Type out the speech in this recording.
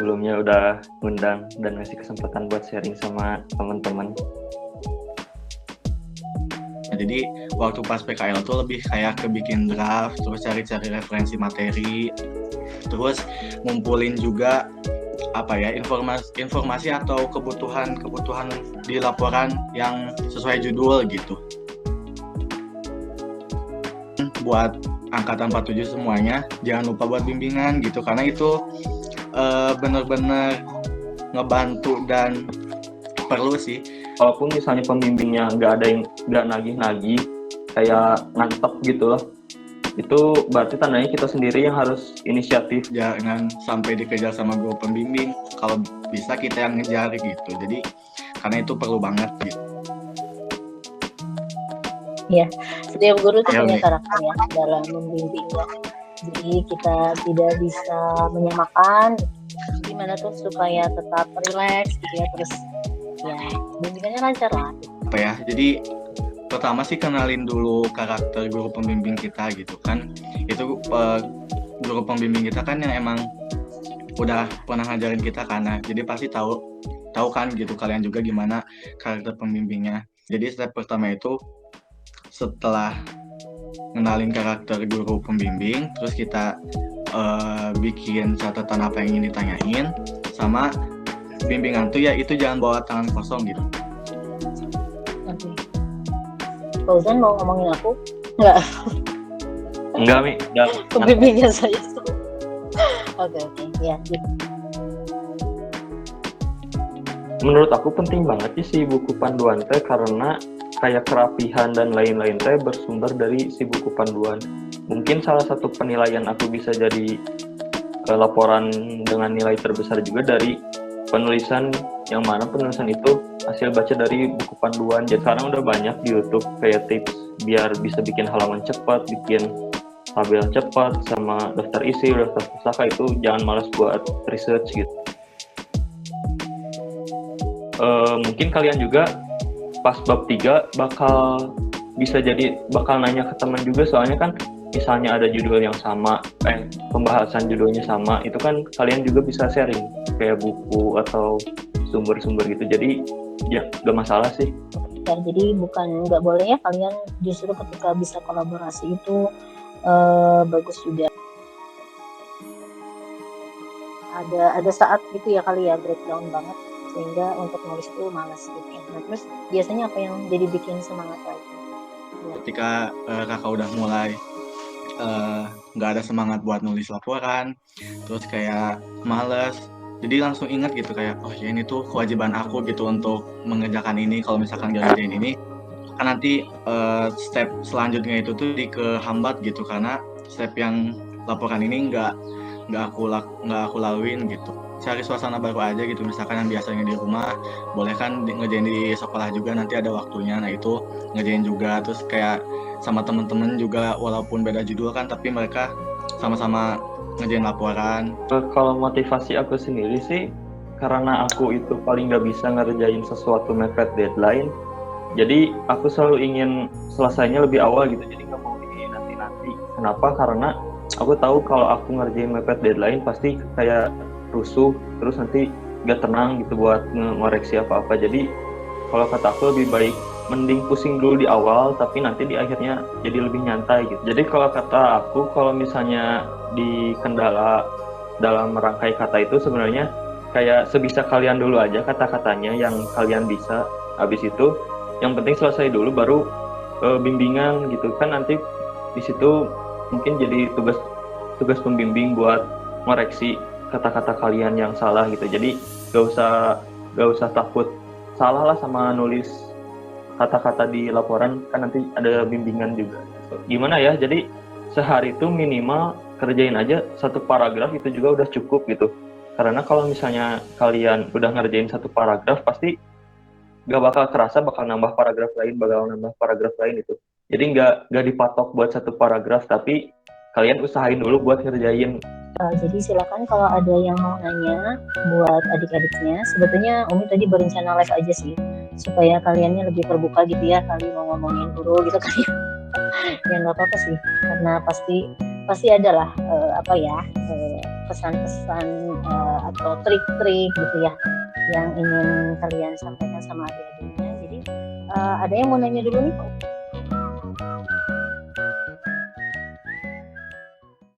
sebelumnya udah ngundang dan ngasih kesempatan buat sharing sama teman-teman. Nah, jadi waktu pas PKL tuh lebih kayak ke bikin draft, terus cari-cari referensi materi, terus ngumpulin juga informasi atau kebutuhan di laporan yang sesuai judul gitu. Buat angkatan 47 semuanya, jangan lupa buat bimbingan gitu, karena itu benar-benar ngebantu dan perlu sih. Walaupun misalnya pembimbingnya nggak nagih-nagih, kayak ngantep gitu loh, itu berarti tandanya kita sendiri yang harus inisiatif. Jangan sampai dikejar sama guru pembimbing, kalau bisa kita yang ngejar gitu. Jadi karena itu perlu banget gitu. Ya, setiap guru itu punya karakter ya dalam membimbingnya. Jadi kita tidak bisa menyamakan gimana tuh supaya tetap rileks gitu ya, terus ya bimbingannya lancar lah. Apa ya? Jadi pertama sih kenalin dulu karakter guru pembimbing kita gitu kan. Itu guru pembimbing kita kan yang emang udah pernah ngajarin kita karena jadi pasti tahu kan gitu kalian juga gimana karakter pembimbingnya. Jadi step pertama itu setelah kenalin karakter guru pembimbing, terus kita bikin catatan apa yang ingin ditanyain, sama bimbingan tuh ya itu jangan bawa tangan kosong gitu. Oke. Fauzan mau ngomongin aku? Enggak, Mi. Pembimbingnya saya. Oke, ya. Menurut aku penting banget sih buku panduan teh, karena kayak kerapihan dan lain-lain teh bersumber dari si buku panduan. Mungkin salah satu penilaian aku bisa jadi laporan dengan nilai terbesar juga dari penulisan, yang mana penulisan itu hasil baca dari buku panduan. Jadi sekarang udah banyak di YouTube kayak tips biar bisa bikin halaman cepat, bikin tabel cepat, sama daftar isi, daftar pustaka. Itu jangan malas buat research gitu. Mungkin kalian juga pas bab 3 bakal nanya ke teman juga, soalnya kan misalnya ada judul yang sama, pembahasan judulnya sama, itu kan kalian juga bisa sharing kayak buku atau sumber-sumber gitu. Jadi ya gak masalah sih. Ya, jadi bukan nggak boleh ya kalian, justru ketika bisa kolaborasi itu bagus juga. Ada saat gitu ya kali ya breakdown banget sehingga untuk nulis itu malas gitu. Nah, terus biasanya apa yang jadi bikin semangat lagi? Ketika kakak udah mulai nggak ada semangat buat nulis laporan, terus kayak males, jadi langsung ingat gitu kayak oh ya ini tuh kewajiban aku gitu untuk mengerjakan ini. Kalau misalkan gak ngerjain ini kan nanti step selanjutnya itu tuh kehambat gitu, karena step yang laporan ini nggak aku laluin gitu. Cari suasana baru aja gitu, misalkan yang biasanya di rumah boleh kan ngerjain di sekolah juga, nanti ada waktunya, nah itu ngerjain juga. Terus kayak sama temen-temen juga walaupun beda judul kan, tapi mereka sama-sama ngerjain laporan. Kalau motivasi aku sendiri sih, karena aku itu paling gak bisa ngerjain sesuatu mepet deadline, jadi aku selalu ingin selesainya lebih awal gitu, jadi gak mau di nanti-nanti. Kenapa? Karena aku tahu kalau aku ngerjain mepet deadline pasti kayak rusuh, terus nanti gak tenang gitu buat ngoreksi apa-apa. Jadi kalau kata aku lebih baik mending pusing dulu di awal, tapi nanti di akhirnya jadi lebih nyantai gitu. Jadi kalau kata aku, kalau misalnya di kendala dalam merangkai kata itu sebenarnya kayak sebisa kalian dulu aja kata-katanya yang kalian bisa. Habis itu yang penting selesai dulu, baru bimbingan gitu kan. Nanti di situ mungkin jadi tugas pembimbing buat ngoreksi kata-kata kalian yang salah gitu. Jadi gak usah takut salah lah sama nulis kata-kata di laporan, kan nanti ada bimbingan juga. Gimana ya, jadi sehari itu minimal kerjain aja 1 paragraf, itu juga udah cukup gitu. Karena kalau misalnya kalian udah ngerjain 1 paragraf, pasti gak bakal kerasa bakal nambah paragraf lain itu. Jadi gak dipatok buat 1 paragraf, tapi kalian usahain dulu buat ngerjain. Jadi silakan kalau ada yang mau nanya buat adik-adiknya. Sebetulnya Umi tadi berencana live aja sih, supaya kaliannya lebih terbuka gitu ya, kali mau ngomongin guru gitu kan ya. Ya nggak apa-apa sih, karena pasti ada lah pesan-pesan atau trik-trik gitu ya yang ingin kalian sampaikan sama adik-adiknya. Jadi ada yang mau nanya dulu nih Pak?